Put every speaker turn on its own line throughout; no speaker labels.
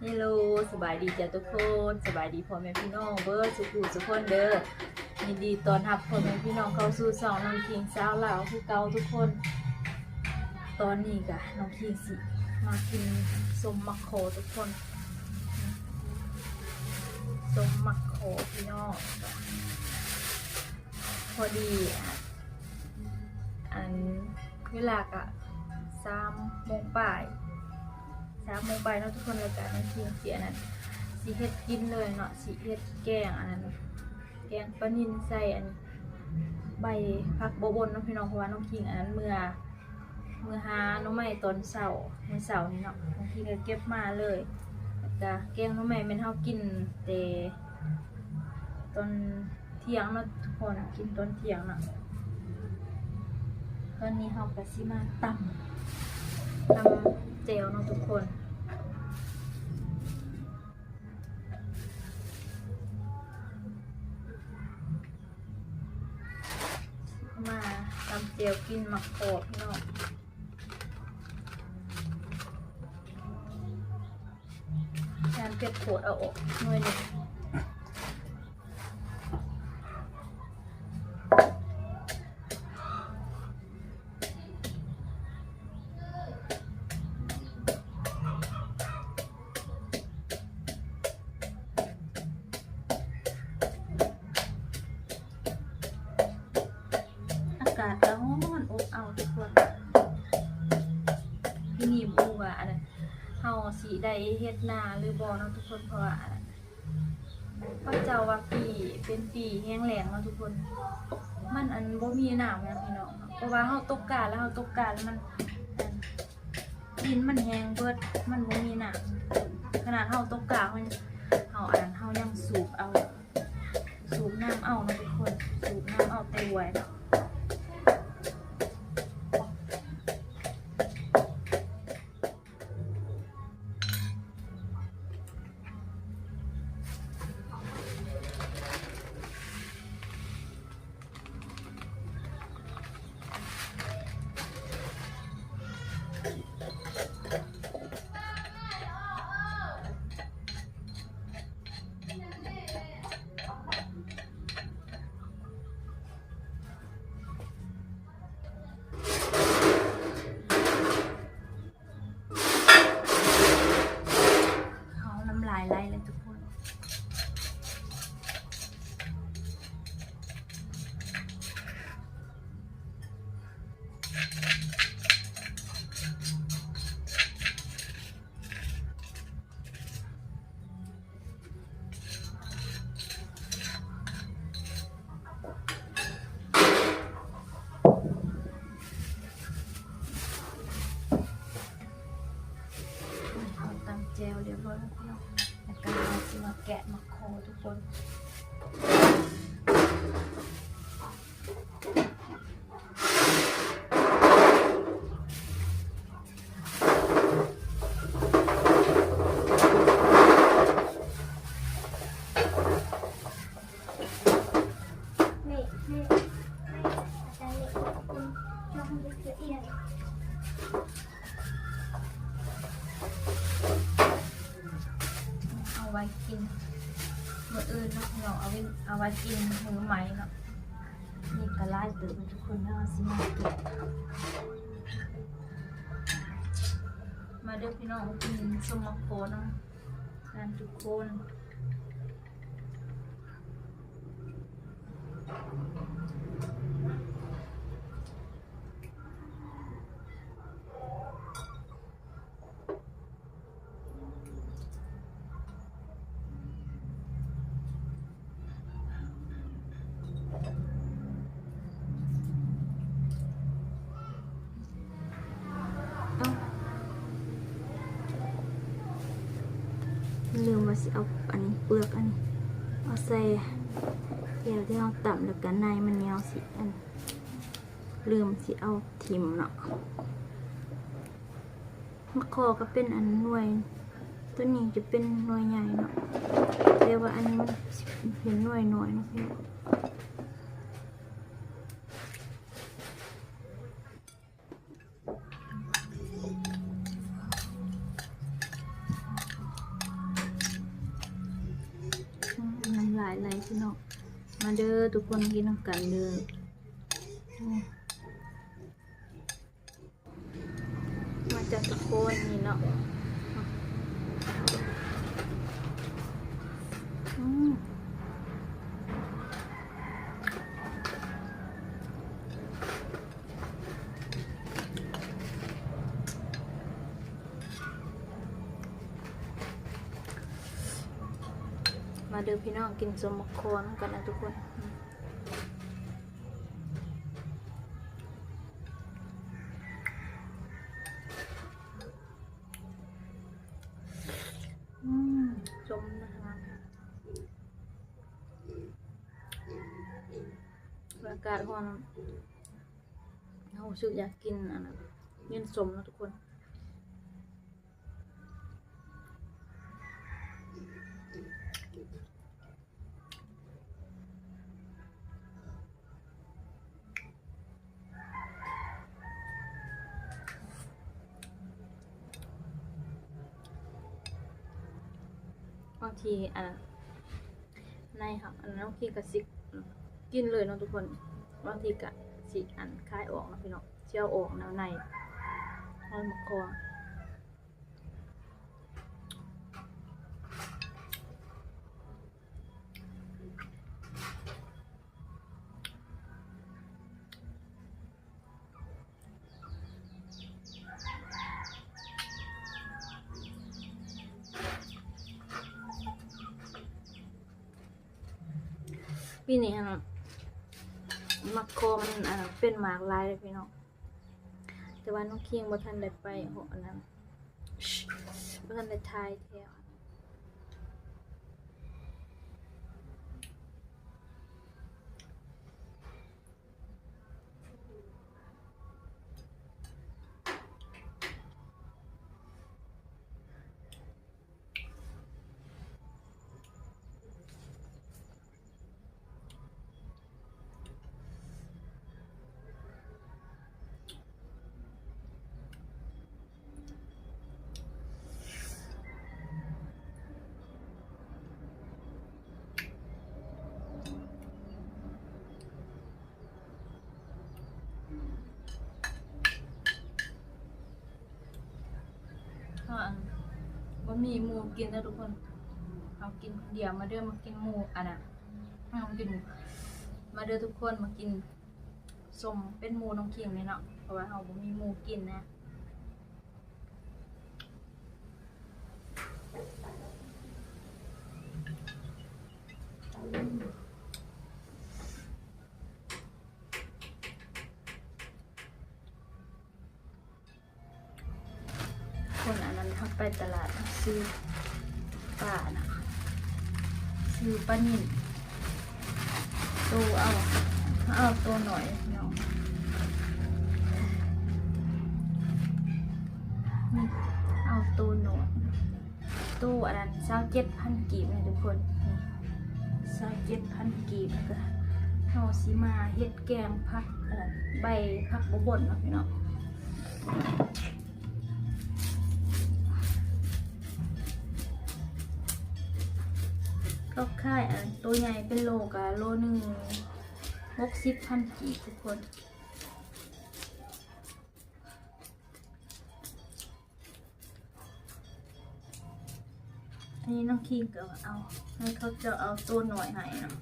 ฮลโลสบายดีจ้ะทุกคนสบายดีพ่อแม่พี่น้องเบิร์ดสุขุสุขคนเด้อยินดีต้อนรับพ่อแม่พี่น้องเข้าสู่ช่องน้องคิงสาวลาวคือเก่าทุกคนตอนนี้กะน้องคิงสิมากินส้มมักโคทุกคนส้มมักโคพี่น้องพอดีอันเวลากะ3:00 นบ่ายเนาะทุกคนรายการน้องคิงเสียนั่นสิเฮ็ดกินเลยเนาะสิเฮ็ดแกงอันนั้นแกงปลานิลใส่อันใบผักบนเนาะพี่น้องเพราะว่าน้องคิงอันนั้นเมื่อหาหน่อไม้ตอนเช้ามื้อเช้านี้เนาะน้องคิงก็เก็บมาเลยแล้วก็แกงหน่อไม้แม่นเฮากินแต่ตอนเที่ยงเนาะทุกคนกินตอนเที่ยงเนาะตอนนี้เฮาก็สิมาตำเจลเนาะทุกคนมาตำเจลกินมักกอกพี่น้องแทนเป็ดโขดเอาออกหน่อยหนึ่งอากาศร้อนอบอ้าวทุกคนพี่นี่บูว่าอันนั้นเฮาสิได้เฮ็ดนาหรือบ่เนาะทุกคนเพราะว่าพระเจ้าว่าปีเป็นปีแห้งแล้งเนาะทุกคนมันอันบ่มีน้ำนะพี่น้องเพราะว่าเฮาตกกาแล้วมันดินมันแห้งเบิดมันบ่มีน้ำขนาดเฮาตกกาเฮายังสูบน้ำเอาเนาะทุกคนสูบน้ำเอาแต่ไว้เนาะไล่เลยทุกคนเอาตำเจลเรียบร้อยแล้วพี่น้องแล้วก็เราจะมาแกะมักโคทุกคนเอาไว้กินมื้ออื่นเนาะพี่น้องเอาไว้กินมื้อใหม่เนาะนี่ก็ไล่ตื่นทุกคนเนาะสิมาเก็บมาเด้อพี่น้องกินส้มมักโคเนาะกันทุกคนลืมว่าสิเอาอันนี้เปลือกอันนี้เอาใส่เดี๋ยวที่เราต่ำแล้วกันในมันเหนียวสิอันลืมสิเอาทิมเนาะมะคอก็เป็นอันหน่วยตัวนี้จะเป็นหน่วยใหญ่เนาะแต่ว่าอันนี้มันเป็นหน่วยน้อยเนาะพี่ ม พี่น้องมาเด้อทุกคนกินน้ำกันเด้อมาจากทุกคนนี่เนาะมาเด้อพี่น้องกินสมมะโคนกันนะทุกคนจมนะคะอากาศร้อนเราสึกอยากกินอันนั้นเย็นสมนะทุกคนบางทีในค่ะอันนั้นบางทีก็สิกินเลยเนาะทุกคนบางทีก็สิคายออกนะพี่น้องเชี่ยวออกแนวในเอาหมกคอปีนี้มักโคมันเป็นหมากลายเลยพี่น้องแต่ว่าน้องเคียงบ่ทันได้ไปโหอันนั้นบ่ทันได้ทายแถวบ่มีหมูกินแล้วทุกคนเอากินคนเดียวมาเด้อมากินหมูอันน่ะเอากินมาเด้อทุกคนมากินส้มเป็นหมูน้องเคียงเลยเนาะเพราะว่าเราบ่มีหมูกินนะคนอันนั้นทักไปตลาดซื้อป่านะซื้อปลานิ่มตัวเอาตัวหน่อยเนาะนี่เอาตัวหน่อยตัวอันนั้น27,000 กีบนะทุกคนนี่27,000 กีบก็เอาสิมาเฮ็ดแกงผักใบผักบบ่นเนาะพี่น้องก็ค่ายตัวใหญ่เป็นโลกะโลหนึ่ง60,000 กีบทุกคนอันนี้น้องคิงก็เอาให้เขาจะเอาตัวหน่อยให้เนาะ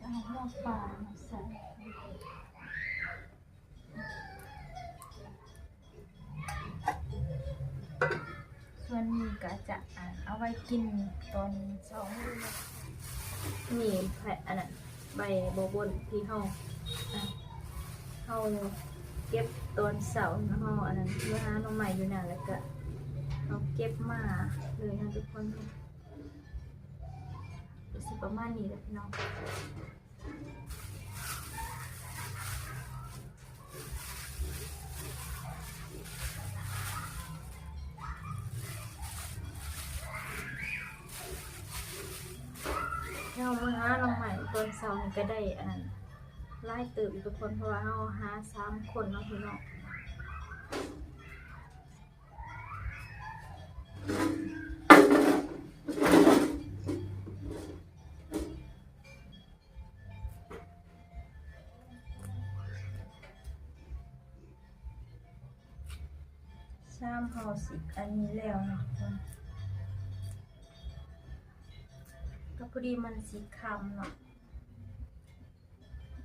เอาหัวปลามาใส่ส่วนนี้ก็จะเอาไว้กินตอนเช้านี่แผ่อันนั้นใบโบบนที่เฮาเก็บตอนเสาร์เฮาอันนั้นเมื่อหาหน่อไม้อยู่น่ะแล้วก็เอาเก็บมาเลยนะทุกคนสิประมาณนี้แหละพี่น้องเราเมื่อหาหน่อไม้ตอนเสาร์นี่ก็ได้อันนั้นไล่ตื่นทุกคนเพราะว่าเราหา3 คนเนาะพี่น้อง3 ห่อ10อันนี้แล้วเนาะก็พอดีมันสีคำเนาะ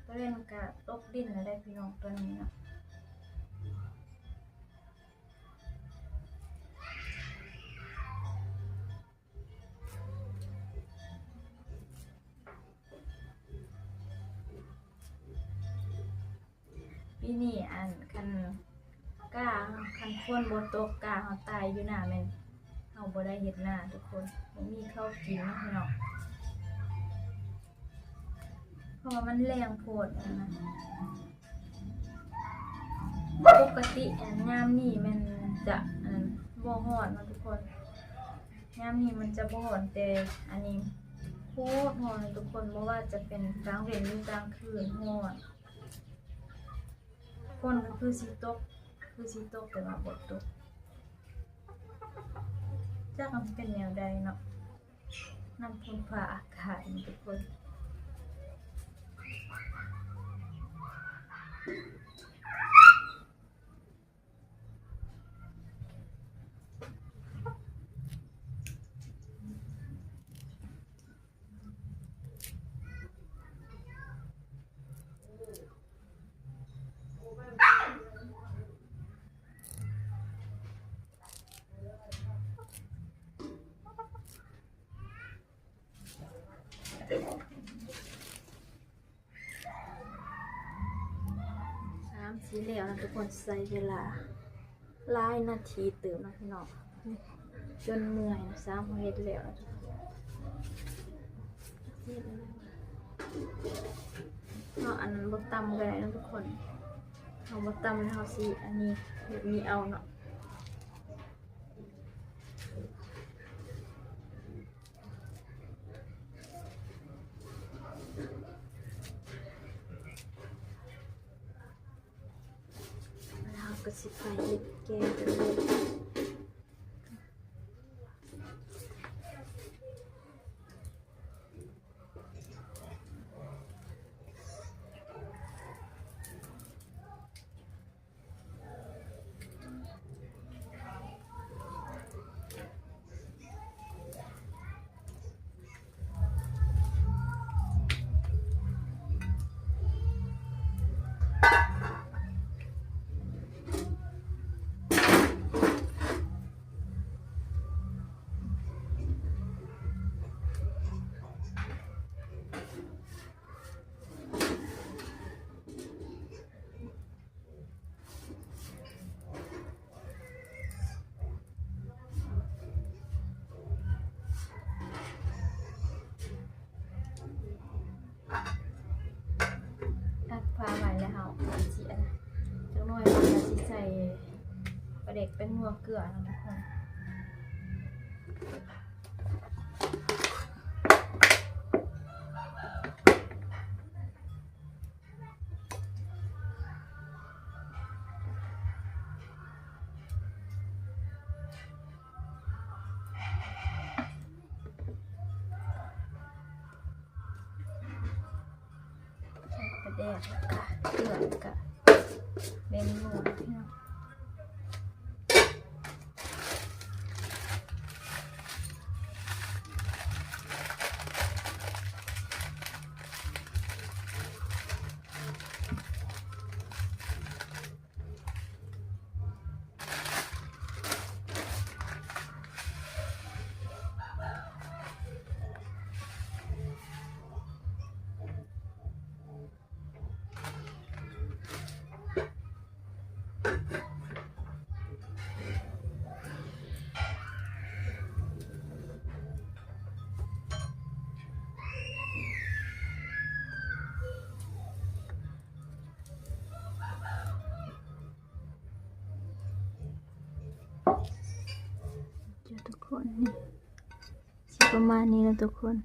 ก็เล่นกับตกดินแล้วได้พี่น้องตัวนี้เนาะปีนี้อันคันก้าคันคนบนโต๊ะกาเขาตายอยู่หน้าแม่นเขาบ่ได้เห็ดหน้าทุกคนบ่มีข้าวกินนะพี่น้องเพราะว่ามันแรงโพดนะปกติยามนี้มันจะบ่ฮ้อนนะทุกคนยามนี้มันจะบ่ฮ้อนแต่อันนี้โคตรฮ้อนทุกคนบ่ว่าจะเป็นกลางวันหรือกลางคืนฮ้อนฝนก็คือสิตกแต่ว่าบ่ตกจักมันเป็นแนวใดเนาะน้ำฝนฟ้าอากาศนี่ทุกคนสีเหลวนะทุกคนใช้เวลาหลายนาทีตื่นนะพี่น้องจนเมื่อยนะ3 เฮ็ดแล้วนะทุกคนเนาะอันนั้นบ่ตำก็ได้นะทุกคนเอาบ่ตำแล้วเอาสิอันนี้แบบนี้เอาเนาะก็สิไปเฮ็ดแกงกันเลยฟ้าใหม่แล้วสิจังหน่อยมันจะสิใส่ปลาเด็กเป็นหัวเกลือนะทุกคนแดงเกลือกับเป็นหมูพี่น้อง คนนี่สิประมาณนี้นะทุกคน